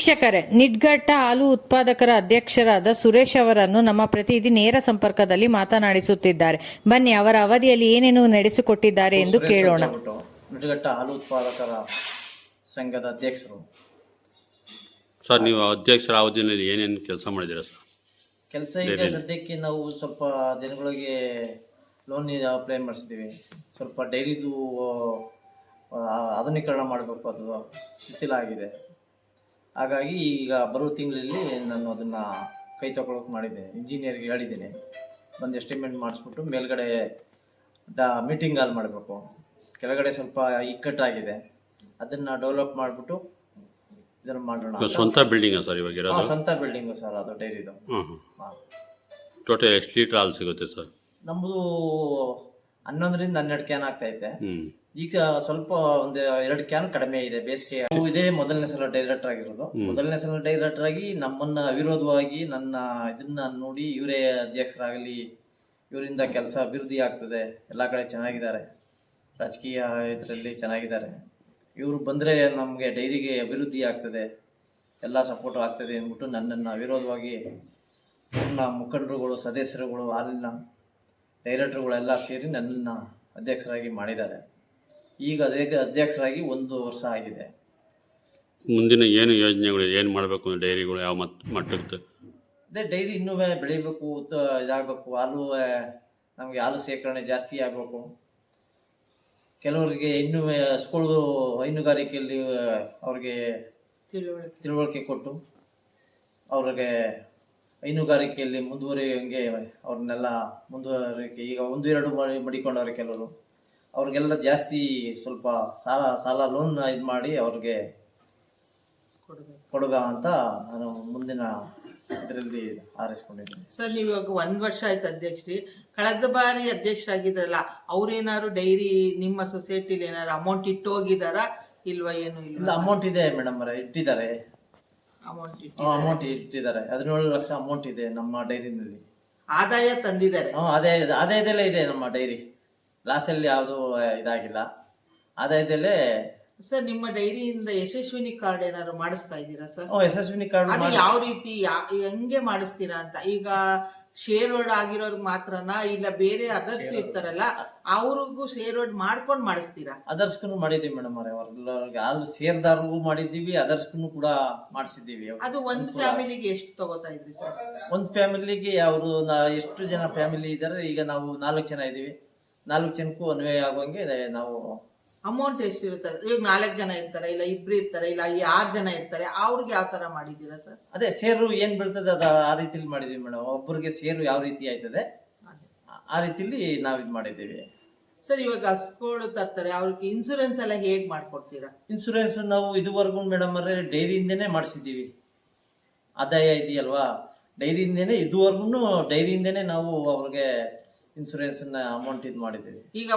ವೀಕ್ಷಕರೇ, ನಿಡ್ಘಟ್ಟ ಹಾಲು ಉತ್ಪಾದಕರ ಅಧ್ಯಕ್ಷರಾದ ಸುರೇಶ್ ಅವರನ್ನು ನಮ್ಮ ಪ್ರತಿನಿಧಿ ನೇರ ಸಂಪರ್ಕದಲ್ಲಿ ಮಾತನಾಡಿಸುತ್ತಿದ್ದಾರೆ. ಬನ್ನಿ ಅವರ ಅವಧಿಯಲ್ಲಿ ಏನೇನು ನಡೆಸಿಕೊಟ್ಟಿದ್ದಾರೆ ಎಂದು ಕೇಳೋಣ. ನಿಡ್ಘಟ್ಟ ಹಾಲು ಉತ್ಪಾದಕರ ಸಂಘದ ಅಧ್ಯಕ್ಷರು ಸರ್. ನೀವು ಅಧ್ಯಕ್ಷರ ಅವಧಿಯಲ್ಲಿ ಏನೇನು ಕೆಲಸ ಮಾಡಿದ್ದೀರಾ ಸರ್? ಕೆಲಸ ಈಗ ಸದ್ಯಕ್ಕೆ ನಾವು ಸ್ವಲ್ಪ ಜನಗಳಿಗೆ ಲೋನ್ ಅಪ್ಲೈ ಮಾಡಿಸಿದ್ದೀವಿ. ಸ್ವಲ್ಪ ಡೈರಿದು ಆಧುನೀಕರಣ ಮಾಡಬೇಕು, ಅದು ಶಿಥಿಲಾಗಿದೆ. ಹಾಗಾಗಿ ಈಗ ಬರೋ ತಿಂಗಳಲ್ಲಿ ನಾನು ಅದನ್ನು ಕೈ ತಗೊಳ್ಳೋಕೆ ಮಾಡಿದ್ದೆ. ಇಂಜಿನಿಯರ್ಗೆ ಹೇಳಿದ್ದೇನೆ, ಒಂದು ಎಸ್ಟಿಮೇಟ್ ಮಾಡಿಸ್ಬಿಟ್ಟು ಮೇಲ್ಗಡೆ ಮೀಟಿಂಗ್ ಹಾಲ್ ಮಾಡಬೇಕು. ಕೆಳಗಡೆ ಸ್ವಲ್ಪ ಇಕ್ಕಟ್ಟಾಗಿದೆ, ಅದನ್ನು ಡೆವಲಪ್ ಮಾಡಿಬಿಟ್ಟು ಇದನ್ನು ಮಾಡೋಣ. ಸ್ವಂತ ಬಿಲ್ಡಿಂಗ್ ಸರ್ ಇವಾಗ ಇರೋದು? ಸ್ವಂತ ಬಿಲ್ಡಿಂಗು ಸರ್, ಅದು ಡೈರಿದು. ಟೋಟಲ್ ಎಷ್ಟು ಲೀಟರ್ ಹಾಲು ಸಿಗುತ್ತೆ ಸರ್? ನಮ್ಮದು 11ರಿಂದ 12 ಕ್ಯಾನ್ ಆಗ್ತೈತೆ. ಈಗ ಸ್ವಲ್ಪ ಒಂದು 2 ಕ್ಯಾನ್ ಕಡಿಮೆ ಇದೆ. ಬೇಸಿಗೆ ಇದೇ ಮೊದಲನೇ ಸಲ ಡೈರೆಕ್ಟರ್ ಆಗಿರೋದು. ಮೊದಲನೇ ಸಲ ಡೈರೆಕ್ಟರ್ ಆಗಿ ನಮ್ಮನ್ನ ಅವಿರೋಧವಾಗಿ ನನ್ನ ಇದನ್ನ ನೋಡಿ ಇವರೇ ಅಧ್ಯಕ್ಷರಾಗಲಿ, ಇವರಿಂದ ಕೆಲಸ ಅಭಿವೃದ್ಧಿ ಆಗ್ತದೆ, ಎಲ್ಲ ಕಡೆ ಚೆನ್ನಾಗಿದ್ದಾರೆ, ರಾಜಕೀಯ ಇದರಲ್ಲಿ ಚೆನ್ನಾಗಿದ್ದಾರೆ, ಇವರು ಬಂದರೆ ನಮಗೆ ಡೈರಿಗೆ ಅಭಿವೃದ್ಧಿ ಆಗ್ತದೆ, ಎಲ್ಲ ಸಪೋರ್ಟ್ ಆಗ್ತದೆ ಅಂದ್ಬಿಟ್ಟು ನನ್ನನ್ನು ಅವಿರೋಧವಾಗಿ ನನ್ನ ಮುಖಂಡರುಗಳು, ಸದಸ್ಯರುಗಳು, ಹಾಲಿನ ಡೈರೆಕ್ಟರ್ಗಳೆಲ್ಲ ಸೇರಿ ನನ್ನನ್ನು ಅಧ್ಯಕ್ಷರಾಗಿ ಮಾಡಿದ್ದಾರೆ. ಈಗ ಅಧ್ಯಕ್ಷರಾಗಿ 1 ವರ್ಷ ಆಗಿದೆ. ಮುಂದಿನ ಏನು ಯೋಜನೆಗಳು, ಏನು ಮಾಡಬೇಕು ಡೈರಿಗಳು, ಯಾವ ಮಟ್ಟಕ್ಕೆ? ಅದೇ ಡೈರಿ ಇನ್ನೂ ಬೆಳಿಬೇಕು, ಇದಾಗಬೇಕು, ಹಾಲು ನಮಗೆ ಹಾಲು ಶೇಖರಣೆ ಜಾಸ್ತಿ ಆಗಬೇಕು. ಕೆಲವರಿಗೆ ಇನ್ನೂ ಸ್ಕೂಲ್ ಹೈನುಗಾರಿಕೆಯಲ್ಲಿ ಅವ್ರಿಗೆ ತಿಳುವಳಿಕೆ ಕೊಟ್ಟು ಅವ್ರಿಗೆ ಹೈನುಗಾರಿಕೆಯಲ್ಲಿ ಮುಂದುವರಿಯೋಂಗೆ ಅವ್ರನ್ನೆಲ್ಲ ಮುಂದುವರಿಕೆ. ಈಗ 1-2 ಮಡಿಕೊಂಡವ್ರೆ ಕೆಲವರು, ಅವ್ರಿಗೆಲ್ಲ ಜಾಸ್ತಿ ಸ್ವಲ್ಪ ಸಾಲ ಲೋನ್ ಇದು ಮಾಡಿ ಅವ್ರಿಗೆ ಕೊಡುಗ ಅಂತ ನಾನು ಮುಂದಿನ ಇದರಲ್ಲಿ ಆರಿಸ್ಕೊಂಡಿದ್ದೀನಿ. ಸರ್, ನೀವು ಇವಾಗ 1 ವರ್ಷ ಆಯ್ತು ಅಧ್ಯಕ್ಷರಿ. ಕಳೆದ ಬಾರಿ ಅಧ್ಯಕ್ಷರಾಗಿದ್ರಲ್ಲ, ಅವ್ರೇನಾದ್ರು ಡೈರಿ ನಿಮ್ಮ ಸೊಸೈಟಿಲಿ ಏನಾದ್ರು ಅಮೌಂಟ್ ಇಟ್ಟು ಹೋಗಿದಾರಾ ಇಲ್ವಾ? ಏನು ಇಲ್ಲ, ಅಮೌಂಟ್ ಇದೆ ಮೇಡಮ್ ಅವರೇ, ಇಟ್ಟಿದ್ದಾರೆ. ಅಮೌಂಟ್ ಇಟ್ಟಿದ್ದಾರೆ. 17 ಲಕ್ಷ ಅಮೌಂಟ್ ಇದೆ ನಮ್ಮ ಡೈರಿನಲ್ಲಿ. ಆದಾಯ ತಂದಿದ್ದಾರೆ? ಆದಾಯದಲ್ಲೇ ಇದೆ ನಮ್ಮ ಡೈರಿ. ಲಾಸಲ್ಲಿ ಯಾವುದು ಇದಾಗಿಲ್ಲ, ಆದಾಯದಲ್ಲೇ. ಸರ್, ನಿಮ್ಮ ಡೈರಿಯಿಂದ ಯಶಸ್ವಿನಿ ಕಾರ್ಡ್ ಏನಾದ್ರು ಮಾಡಿಸ್ತಾ ಇದ್ದೀರಾ ಸರ್? ಯಶಸ್ವಿನಿ ಕಾರ್ಡ್ ಅದು ಯಾವ ರೀತಿ, ಹೆಂಗೆ ಮಾಡಿಸ್ತೀರಾ ಅಂತ? ಈಗ ಶೇರ್ ಹೋಲ್ಡ್ ಆಗಿರೋರ್ಗೆ ಮಾತ್ರನಾ, ಇಲ್ಲ ಬೇರೆ ಅದರ್ಸ್ ಇರ್ತಾರಲ್ಲ ಅವ್ರಿಗೂ ಶೇರ್ ಹೋಲ್ಡ್ ಮಾಡ್ಕೊಂಡು ಮಾಡಿಸ್ತೀರಾ? ಅದರ್ಸ್ಗೂ ಮಾಡಿದೀವಿ ಮೇಡಮ್ ಅವರೇ, ಅವ್ರಿಗೆ ಹಾಲು ಸೇರ್ದಾರ್ಗೂ ಮಾಡಿದ್ದೀವಿ, ಅದರ್ಸ್ಗೂ ಕೂಡ ಮಾಡಿಸಿದ್ದೀವಿ. ಅದು ಒಂದು ಫ್ಯಾಮಿಲಿಗೆ ಎಷ್ಟು ತಗೋತಾ ಇದ್ರಿ ಸರ್? ಒಂದು ಫ್ಯಾಮಿಲಿಗೆ ಅವರು ಎಷ್ಟು ಜನ ಫ್ಯಾಮಿಲಿ ಇದ್ದಾರೆ, ಈಗ ನಾವು 4 ಜನ ಇದ್ದೀವಿ. 4 ಜನಕ್ಕೂ ಅನ್ವಯ ಆಗುವಂಗೆ ನಾವು. ಅಮೌಂಟ್ ಎಷ್ಟು ಇರ್ತಾರೆ? ಈಗ 4 ಜನ ಇರ್ತಾರೆ, ಇಲ್ಲ 2 ಇರ್ತಾರೆ, ಇಲ್ಲ 6 ಜನ ಇರ್ತಾರೆ, ಅವ್ರಿಗೆ ಯಾವ ತರ ಮಾಡಿದ್ದೀರಾ ಸರ್? ಅದೇ ಸೇರು ಏನ್ ಬೀಳ್ತದೆ ಅದು ಆ ರೀತಿಲಿ ಮಾಡಿದೀವಿ ಮೇಡಮ್. ಒಬ್ಬರಿಗೆ ಸೇರು ಯಾವ ರೀತಿ ಆಯ್ತದೆ ಆ ರೀತಿಲಿ ನಾವು ಇದು ಮಾಡಿದ್ದೀವಿ. ಸರ್, ಇವಾಗ ಹಸ್ಗಳು ತರ್ತಾರೆ, ಅವ್ರಿಗೆ ಇನ್ಸೂರೆನ್ಸ್ ಎಲ್ಲ ಹೇಗ್ ಮಾಡ್ಕೊಡ್ತೀರಾ? ಇನ್ಸೂರೆನ್ಸ್ ನಾವು ಇದುವರೆಗೂ ಮೇಡಮ್ ಅವರೇ ಡೈರಿಯಿಂದನೇ ಮಾಡಿಸಿದ್ದೀವಿ. ಆದಾಯ ಇದೆಯಲ್ವಾ, ಡೈರಿಯಿಂದನೇ ಇದುವರೆಗೂ ಡೈರಿಯಿಂದನೇ ನಾವು ಅವ್ರಿಗೆ ಇನ್ಸೂರೆನ್ಸ್ ಅಮೌಂಟ್ ಇದು ಮಾಡಿದ್ದೀವಿ. ಈಗ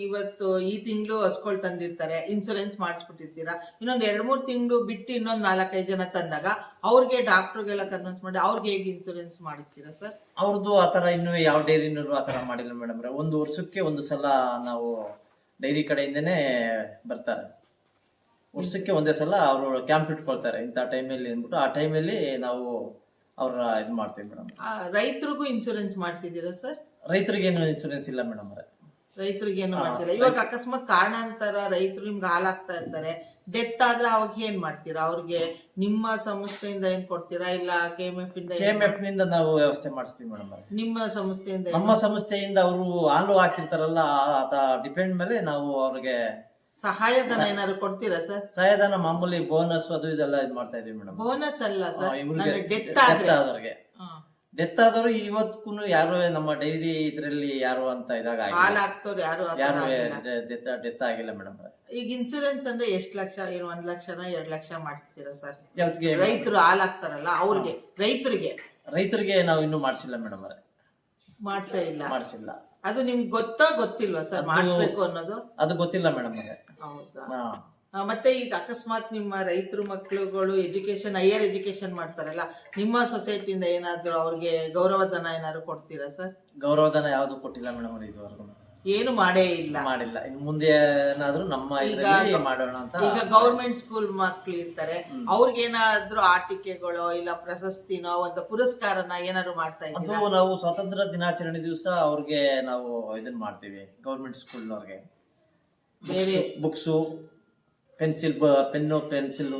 ಇವತ್ತು ಈ ತಿಂಗಳು ಹಸ್ಗಳು ತಂದಿರ್ತಾರೆ, ಇನ್ಸೂರೆನ್ಸ್ ಮಾಡಿಸ್ಬಿಟ್ಟಿರ್ತೀರಾ. ಇನ್ನೊಂದು 2-3 ತಿಂಗಳು ಬಿಟ್ಟು ಇನ್ನೊಂದು 4-5 ಜನ ತಂದಾಗ ಅವ್ರಿಗೆ ಡಾಕ್ಟರ್ಗೆಲ್ಲ ಕನ್ವಿನ್ಸ್ ಮಾಡಿ ಅವ್ರಿಗೆ ಹೇಗೆ ಇನ್ಸೂರೆನ್ಸ್ ಮಾಡಿಸ್ತೀರಾ ಸರ್? ಅವ್ರದ್ದು ಆತರ ಇನ್ನೂ ಯಾವ ಡೈರಿನಲ್ಲೂ ಆತರ ಮಾಡಿಲ್ಲ ಮೇಡಮ್. 1 ವರ್ಷಕ್ಕೆ 1 ಸಲ ನಾವು ಡೈರಿ ಕಡೆಯಿಂದನೇ ಬರ್ತಾರೆ. ವರ್ಷಕ್ಕೆ 1 ಸಲ ಅವರು ಕ್ಯಾಂಪ್ ಇಟ್ಕೊಳ್ತಾರೆ ಇಂಥ ಟೈಮಲ್ಲಿ ಅಂದ್ಬಿಟ್ಟು. ಆ ಟೈಮಲ್ಲಿ ನಾವು ಅವ್ರ ಇದು ಮಾಡ್ತೀವಿ ಮೇಡಮ್. ರೈತರಿಗೂ ಇನ್ಸೂರೆನ್ಸ್ ಮಾಡಿಸಿದ್ದೀರಾ ಸರ್? ರೈತರಿಗೇನು ಇನ್ಸೂರೆನ್ಸ್ ಇಲ್ಲ ಮೇಡಮ್ ಅವರೇ. ರೈತರಿಗೇನು ಮಾಡಿಸಿಲ್ಲ. ಇವಾಗ ಅಕಸ್ಮಾತ್ ಕಾರಣಾಂತರ ರೈತರು ನಿಮ್ಗೆ ಹಾಲಾಗ್ತಾ ಇರ್ತಾರೆ, ಡೆತ್ ಆದ್ರೆ ಅವಾಗ ಏನ್ ಮಾಡ್ತೀರಾ? ಅವ್ರಿಗೆ ನಿಮ್ಮ ಸಂಸ್ಥೆಯಿಂದ ಏನ್ ಕೊಡ್ತೀರಾ, ಇಲ್ಲ KMF ಇಂದ? KMF ನಿಂದ ನಾವು ವ್ಯವಸ್ಥೆ ಮಾಡಿಸ್ತೀವಿ ಮೇಡಮ್ ಅವರೇ. ನಿಮ್ಮ ಸಂಸ್ಥೆಯಿಂದ? ನಮ್ಮ ಸಂಸ್ಥೆಯಿಂದ ಅವರು ಹಾಲು ಹಾಕಿರ್ತಾರಲ್ಲ, ಡಿಪೆಂಡ್ ಮೇಲೆ ನಾವು ಅವ್ರಿಗೆ ಸಹಾಯಧನ ಏನಾದ್ರು ಕೊಡ್ತೀರಾ ಸರ್? ಸಹಾಯಧನ ಮಾಮೂಲಿ ಬೋನಸ್ ಅದು ಇದೆಲ್ಲ ಇದು ಮಾಡ್ತಾ ಇದೀವಿ ಮೇಡಮ್. ಬೋನಸ್ ಅಲ್ಲ ಸರ್, ಡೆತ್ ಆದವ್ರಿಗೆ. ಡೆತ್ ಆದವರು ಇವತ್ತಿಗೂ ಯಾರು ನಮ್ಮ ಡೈರಿ ಇದ್ರಲ್ಲಿ ಯಾರು ಅಂತ ಇದಾಗ ಹಾಲು ಹಾಕ್ತವ್ರು ಯಾರು ಡೆತ್ ಆಗಿಲ್ಲ ಮೇಡಮ್. ಈಗ ಇನ್ಸೂರೆನ್ಸ್ ಅಂದ್ರೆ ಎಷ್ಟು ಲಕ್ಷ? 1 ಲಕ್ಷನ 2 ಲಕ್ಷ ಮಾಡಿಸ್ತೀರಾ ಸರ್? ಯಾವತ್ತಿಗೆ ರೈತರು ಹಾಲು ಹಾಕ್ತಾರಲ್ಲ ಅವ್ರಿಗೆ, ರೈತರಿಗೆ ನಾವು ಇನ್ನೂ ಮಾಡಿಸಿಲ್ಲ ಮೇಡಮ್ ಅವರೇ. ಮಾಡಿಸಿಲ್ಲ. ಅದು ನಿಮ್ಗೆ ಗೊತ್ತಿಲ್ವಾ ಸರ್ ಮಾಡಿಸ್ಬೇಕು ಅನ್ನೋದು? ಅದು ಗೊತ್ತಿಲ್ಲ ಮೇಡಮ್ ಅವರೇ. ಹೌದಾ? ಮತ್ತೆ ಈಗ ಅಕಸ್ಮಾತ್ ನಿಮ್ಮ ರೈತರು ಮಕ್ಕಳುಗಳು ಹೈಯರ್ ಎಜುಕೇಶನ್ ಮಾಡ್ತಾರಲ್ಲ, ನಿಮ್ಮ ಸೊಸೈಟಿಯಿಂದ ಏನಾದ್ರು ಅವ್ರಿಗೆ ಗೌರವಧನ ಏನಾದ್ರು ಕೊಡ್ತೀರಾ ಸರ್? ಗೌರವಧನ ಯಾವ್ದು ಕೊಟ್ಟಿಲ್ಲ ಮೇಡಮ್ ಇದುವರೆಗೂ. ಏನು ಮಾಡೇ ಇಲ್ಲ. ಮಾಡಿಲ್ಲ. ಇನ್ನು ಮುಂದೆ ಏನಾದ್ರೂ ನಮ್ಮ ಇದರಲ್ಲಿ ಮಾಡೋಣ ಅಂತ. ಈಗ ಗೌರ್ಮೆಂಟ್ ಸ್ಕೂಲ್ ಮಕ್ಳು ಇರ್ತಾರೆ, ಅವ್ರಿಗೇನಾದ್ರೂ ಆಟಿಕೆಗಳು ಇಲ್ಲ ಪ್ರಶಸ್ತಿನೋ ಒಂದು ಪುರಸ್ಕಾರನ ಏನಾದ್ರು ಮಾಡ್ತಾ ಅದು ಇದ್ದೀರಾ? ನಾವು ಸ್ವಾತಂತ್ರ್ಯ ದಿನಾಚರಣೆ ದಿವಸ ಅವ್ರಿಗೆ ನಾವು ಇದನ್ನ ಮಾಡ್ತೀವಿ. ಗೌರ್ಮೆಂಟ್ ಸ್ಕೂಲ್ನವ್ರಿಗೆ ಬೇರೆ ಬುಕ್ಸು, ಪೆನ್ನು ಪೆನ್ಸಿಲ್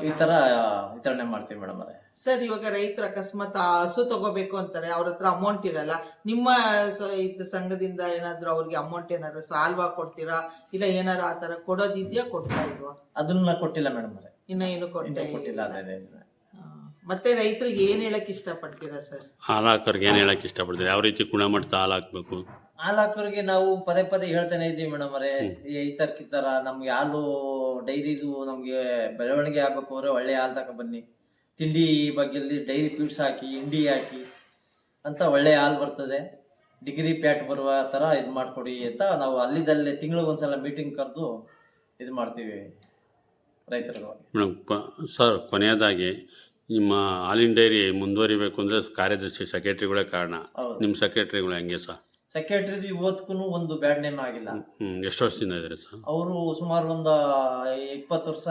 ಈ ತರ ವಿತರಣೆ ಮಾಡ್ತೀವಿ ಮೇಡಮ್ ಅವರೇ. ಸರ್, ಇವಾಗ ರೈತರು ಅಕಸ್ಮಾತ್ ಆ ಹಸು ತಗೋಬೇಕು ಅಂತಾರೆ, ಅವ್ರ ಹತ್ರ ಅಮೌಂಟ್ ಇರಲ್ಲ. ನಿಮ್ಮ ಇದು ಸಂಘದಿಂದ ಏನಾದ್ರು ಅವ್ರಿಗೆ ಅಮೌಂಟ್ ಏನಾದ್ರು ಸಾಲ್ವಾ ಕೊಡ್ತೀರಾ, ಇಲ್ಲ ಏನಾದ್ರು ಆ ತರ ಕೊಡೋದಿದ್ಯಾ, ಕೊಡ್ತಾ ಇಲ್ವಾ? ಅದನ್ನ ಕೊಟ್ಟಿಲ್ಲ ಮೇಡಮ್ ಅವರೇ, ಇನ್ನ ಏನು ಇನ್ನೂ ಕೊಟ್ಟಿಲ್ಲ. ಅದೇ ಮತ್ತೆ ರೈತರಿಗೆ ಏನ್ ಹೇಳಕ್ ಇಷ್ಟಪಡ್ತೀರಾ ಸರ್? ಹಾಲು ಹಾಕೋರ್ಗೆ ಏನು ಹೇಳಕ್ಕೆ ಇಷ್ಟಪಡ್ತೀರಿ? ಯಾವ ರೀತಿ ಗುಣಮಟ್ಟದ ಹಾಲು ಹಾಕಬೇಕು? ಹಾಲು ಹಾಕೋರಿಗೆ ನಾವು ಪದೇ ಪದೇ ಹೇಳ್ತಾನೆ ಇದ್ದೀವಿ ಮೇಡಮ್ ಅವರೇ, ಈ ತರ ನಮ್ಗೆ ಹಾಲು ಡೈರಿದು ನಮ್ಗೆ ಬೆಳವಣಿಗೆ ಆಗ್ಬೇಕು ಅಂದ್ರೆ ಒಳ್ಳೆ ಹಾಲು ತಕ ಬನ್ನಿ, ತಿಂಡಿ ಬಗ್ಗೆ ಡೈರಿ ಫೀಡ್ಸ್ ಹಾಕಿ, ಹಿಂಡಿ ಹಾಕಿ ಅಂತ ಒಳ್ಳೆ ಹಾಲು ಬರ್ತದೆ, ಡಿಗ್ರಿ ಪ್ಯಾಟ್ ಬರುವ ತರ ಇದು ಮಾಡ್ಕೊಡಿ ಅಂತ ನಾವು ಅಲ್ಲಿದಲ್ಲೇ ತಿಂಗಳಿಗೊಂದ್ಸಲ ಮೀಟಿಂಗ್ ಕರೆದು ಇದು ಮಾಡ್ತೀವಿ ರೈತರು. ಮೇಡಮ್ ಸರ್, ಕೊನೆಯದಾಗಿ ನಿಮ್ಮ ಹಾಲಿನ ಡೈರಿ ಮುಂದುವರಿಬೇಕು ಅಂದರೆ ಕಾರ್ಯದರ್ಶಿ ಸೆಕ್ರೆಟರಿಗಳೇ ಕಾರಣ. ಹೌದು. ನಿಮ್ಮ ಸೆಕ್ರೆಟರಿಗಳು ಹೆಂಗೆ ಸರ್? ಸೆಕ್ರೆಟರಿದು ಇವತ್ತಿಗೂ ಒಂದು ಬ್ಯಾಡ್ ನೇಮ್ ಆಗಿಲ್ಲ. ಎಷ್ಟು ವರ್ಷದಿಂದ ಇದ್ದಾರೆ ಸರ್? ಅವರು ಸುಮಾರು ಒಂದು 20 ವರ್ಷ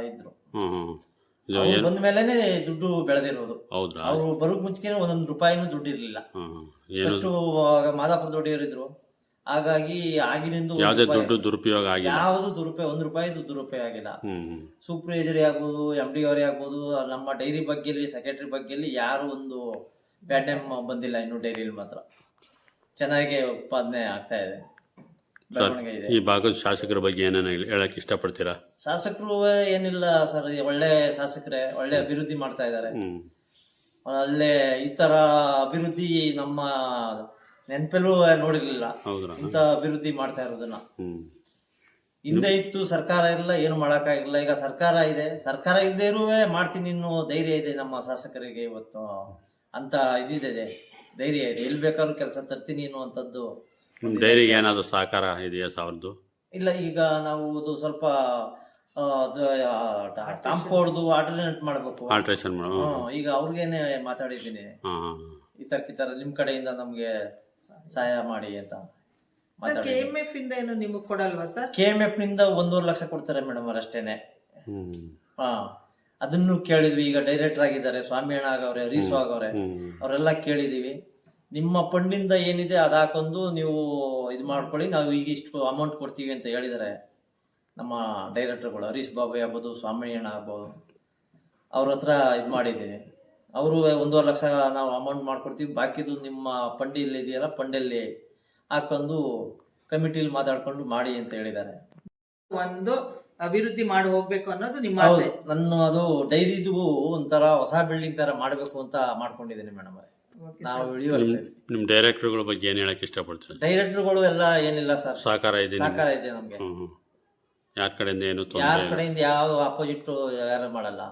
ಇದ್ರು. ಇದು ಅವ್ರು ಏನು? ಬಂದ ಮೇಲೆನೆ ದುಡ್ಡು ಬೆಳೆದಿರೋದು. ಹೌದ್ರಾ? ಅವರು ಬರೋಕ್ ಮುಂಚೆನೆ 1 ರೂಪಾಯಿನೂ ದುಡ್ಡು ಇರ್ಲಿಲ್ಲ. ಏನು ಅಷ್ಟು ಮಾದಾಪುರ ದೊಡ್ಡಿಯರಿದ್ರು. ಹಾಗಾಗಿ ಆಗಿನಿಂದ ಯಾವುದೇ ದುಡ್ಡು ದುರುಪಯೋಗ ಆಗಿಲ್ಲ? ಯಾವುದು ದುರುಪಯೋಗ, 1 ರೂಪಾಯಿದು ದುರುಪಯೋಗ ಆಗಿಲ್ಲ. ಸೂಪರ್ವೈಸರಿ ಆಗ್ಬೋದು, MD ಅವರೇ ಆಗ್ಬೋದು, ನಮ್ಮ ಡೈರಿ ಬಗ್ಗೆ ಸೆಕ್ರೆಟರಿ ಬಗ್ಗೆ ಯಾರು ಒಂದು ಬ್ಯಾಡ್ ನೇಮ್ ಬಂದಿಲ್ಲ. ಇನ್ನು ಡೈರಿಲಿ ಮಾತ್ರ ಚೆನ್ನಾಗಿ ಉತ್ಪಾದನೆ ಆಗ್ತಾ ಇದೆ, ಬೆಳವಣಿಗೆ ಇದೆ. ಈ ಭಾಗದ ಶಾಸಕರ ಬಗ್ಗೆ ಏನೇನು ಹೇಳಕ್ ಇಷ್ಟಪಡ್ತೀರಾ? ಶಾಸಕರು ಏನಿಲ್ಲ ಸರ್, ಒಳ್ಳೆ ಶಾಸಕರೇ, ಒಳ್ಳೆ ಅಭಿವೃದ್ಧಿ ಮಾಡ್ತಾ ಇದ್ದಾರೆ. ಅಲ್ಲೇ ಈ ತರ ಅಭಿವೃದ್ಧಿ ನಮ್ಮ ನೆನಪಲ್ಲೂ ನೋಡಿರ್ಲಿಲ್ಲ. ಹೌದ್ರಾ? ಇಂಥ ಅಭಿವೃದ್ಧಿ ಮಾಡ್ತಾ ಇರೋದನ್ನ. ಹಿಂದೆ ಇತ್ತು ಸರ್ಕಾರ ಇಲ್ಲ, ಏನು ಮಾಡಕ್ಕಾಗಿಲ್ಲ. ಈಗ ಸರ್ಕಾರ ಇದೆ, ಸರ್ಕಾರ ಇಲ್ಲದೆ ಇರುವೆ ಮಾಡ್ತೀನಿ ಇನ್ನೂ ಧೈರ್ಯ ಇದೆ ನಮ್ಮ ಶಾಸಕರಿಗೆ ಇವತ್ತು ಅಂತ ಇದಿದೆ, ಧೈರ್ಯ ಇದೆ. ಎಲ್ಲಿ ಬೇಕಾದ್ರೂ ಕೆಲಸ ತರ್ತೀನಿ ಅನ್ನುವಂಥದ್ದು. ನಿಮ್ಮ ಡೈರಿಗೆ ಏನಾದರೂ ಸಹಕಾರ ಇದೆಯಾ ಅವ್ರದ್ದು? ಇಲ್ಲ, ಈಗ ನಾವು ಅದು ಸ್ವಲ್ಪ ಕಾಂಪೌಂಡ್ದು ಆಲ್ಟರ್ನೇಟ್ ಮಾಡಬೇಕು, ಆಲ್ಟ್ರೇಷನ್ ಮಾಡು. ಈಗ ಅವ್ರಿಗೇನೆ ಮಾತಾಡಿದ್ದೀನಿ, ಈ ತರ ನಿಮ್ ಕಡೆಯಿಂದ ನಮ್ಗೆ ಸಹಾಯ ಮಾಡಿ ಅಂತ. KMF ಇಂದ ಏನು ನಿಮಗೆ ಕೊಡಲ್ವಾ ಸರ್? KMF ನಿಂದ 1.5 ಲಕ್ಷ ಕೊಡ್ತಾರೆ ಮೇಡಮ್ ಅವ್ರು, ಅಷ್ಟೇನೆ. ಅದನ್ನು ಕೇಳಿದ್ವಿ. ಈಗ ಡೈರೆಕ್ಟರ್ ಆಗಿದ್ದಾರೆ ಸ್ವಾಮಿ ಅಣ್ಣ ಆಗವ್ರೆ, ಹರೀಶ್ ಆಗವ್ರೆ, ಅವರೆಲ್ಲ ಕೇಳಿದೀವಿ. ನಿಮ್ಮ ಫಂಡಿಂದ ಏನಿದೆ ಅದು ಹಾಕೊಂಡು ನೀವು ಇದು ಮಾಡ್ಕೊಳ್ಳಿ, ನಾವು ಈಗ ಇಷ್ಟು ಅಮೌಂಟ್ ಕೊಡ್ತೀವಿ ಅಂತ ಹೇಳಿದ್ದಾರೆ ನಮ್ಮ ಡೈರೆಕ್ಟರ್ಗಳು. ಹರೀಶ್ ಬಾಬು ಆಗ್ಬೋದು, ಸ್ವಾಮಿ ಅಣ್ಣ ಆಗ್ಬೋದು, ಅವ್ರ ಹತ್ರ ಇದು ಮಾಡಿದ್ದೀವಿ. ಅವರು 1.5 ಲಕ್ಷ ನಾವು ಅಮೌಂಟ್ ಮಾಡ್ಕೊಡ್ತೀವಿ, ಬಾಕಿದು ನಿಮ್ಮ ಫಂಡಿಲ್ಲಿ ಇದೆಯಲ್ಲ ಫಂಡಲ್ಲಿ ಹಾಕೊಂಡು ಕಮಿಟಿಲಿ ಮಾತಾಡ್ಕೊಂಡು ಮಾಡಿ ಅಂತ ಹೇಳಿದ್ದಾರೆ. ಒಂದು ಅಭಿವೃದ್ಧಿ ಮಾಡಿ ಹೋಗ್ಬೇಕು ಅನ್ನೋದು ನಿಮ್ಮ ಆಸೆ? ನನ್ನ ಅದು ಡೈರಿದು ಒಂಥರ ಹೊಸ ಬಿಲ್ಡಿಂಗ್ ತರ ಮಾಡಬೇಕು ಅಂತ ಮಾಡ್ಕೊಂಡಿದ್ದೀನಿ ಮೇಡಮ್ ಅವರೇ. ನಾವು ನಿಮ್ಮ ಡೈರೆಕ್ಟರ್ಗಳ ಬಗ್ಗೆ ಏನು ಹೇಳಕ್ ಇಷ್ಟಪಡ್ತೀರಾ? ಡೈರೆಕ್ಟರ್ಗಳು ಎಲ್ಲ ಏನಿಲ್ಲ ಸರ್, ಸಹಕಾರ ಇದೆ, ಸಹಕಾರ ಇದೆ ನಮ್ಗೆ. ಯಾರ ಕಡೆಯಿಂದ ಏನು ಯಾರ ಕಡೆಯಿಂದ ಯಾವ ಅಪೋಸಿಟ್ ಯಾರು ಮಾಡಲ್ಲ,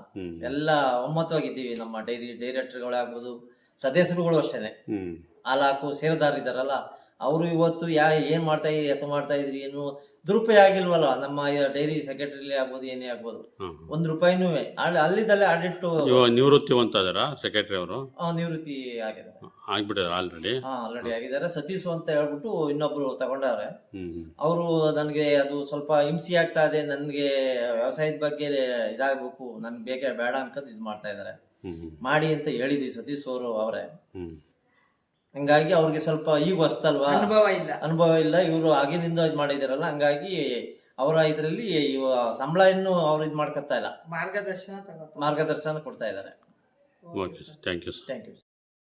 ಎಲ್ಲ ಒಮ್ಮತವಾಗಿದ್ದೀವಿ. ನಮ್ಮ ಡೈರೆಕ್ಟರ್ಗಳಾಗ್ಬೋದು, ಸದಸ್ಯರುಗಳು ಅಷ್ಟೇನೆ. ಹಾಲಾಕು ಸೇರ್ದಾರ್ ಇದಾರಲ್ಲ ಅವರು ಇವತ್ತು ಏನ್ ಮಾಡ್ತಾ ಇದ್ರಿ, ಎತ್ತ ಮಾಡ್ತಾ ಇದ್ರಿ, ಏನು ದುರುಪಯೋಗ ಆಗಿಲ್ವಲ್ಲ. ನಮ್ಮ ಡೈರಿ ಸೆಕ್ರೆಟರಿ ಆಗ್ಬೋದು, ಏನೇ ಆಗ್ಬೋದು, 1 ರೂಪಾಯಿನೂ ಅಲ್ಲಿದ್ದಲ್ಲೇ ಆಡಿಟ್. ನಿವೃತ್ತಿವಂತ ಇದಾರ ಸೆಕ್ರೆಟರಿ ಅವರು? ನಿವೃತ್ತಿ ಆಗಿದ್ದಾರೆ, ಆಗ್ಬಿಟ್ಟಿದ್ದಾರೆ ಆಲ್ರೆಡಿ. ಆಲ್ರೆಡಿ ಆಗಿದ್ದಾರೆ. ಸತೀಶ್ ಅಂತ ಹೇಳ್ಬಿಟ್ಟು ಇನ್ನೊಬ್ರು ತಗೊಂಡವ್ರೆ. ಅವರು ನನಗೆ ಅದು ಸ್ವಲ್ಪ ಹಿಂಸೆ ಆಗ್ತಾ ಇದೆ, ನನ್ಗೆ ವ್ಯವಸಾಯದ ಬಗ್ಗೆ ಇದಾಗಬೇಕು, ನನ್ಗೆ ಬೇಡ ಅನ್ಕೊಂಡ್ ಇದು ಮಾಡ್ತಾ ಇದಾರೆ, ಮಾಡಿ ಅಂತ ಹೇಳಿದ್ವಿ ಸತೀಶ್ ಅವರು ಅವರೇ. ಹಂಗಾಗಿ ಅವ್ರಿಗೆ ಸ್ವಲ್ಪ ಈಗ ಹೊಸ್ತಲ್ವಾ, ಅನುಭವ ಇಲ್ಲ. ಇವರು ಆಗಿನಿಂದ ಇದು ಮಾಡಿದಾರಲ್ಲ, ಹಂಗಾಗಿ ಅವರ ಇದರಲ್ಲಿ ಸಂಬಳ ಇನ್ನು ಅವ್ರು ಇದು ಮಾಡ್ಕೊತಾ ಇಲ್ಲ, ಮಾರ್ಗದರ್ಶನ ಕೊಡ್ತಾ ಇದ್ದಾರೆ. Okay sir, thank you sir. Thank you.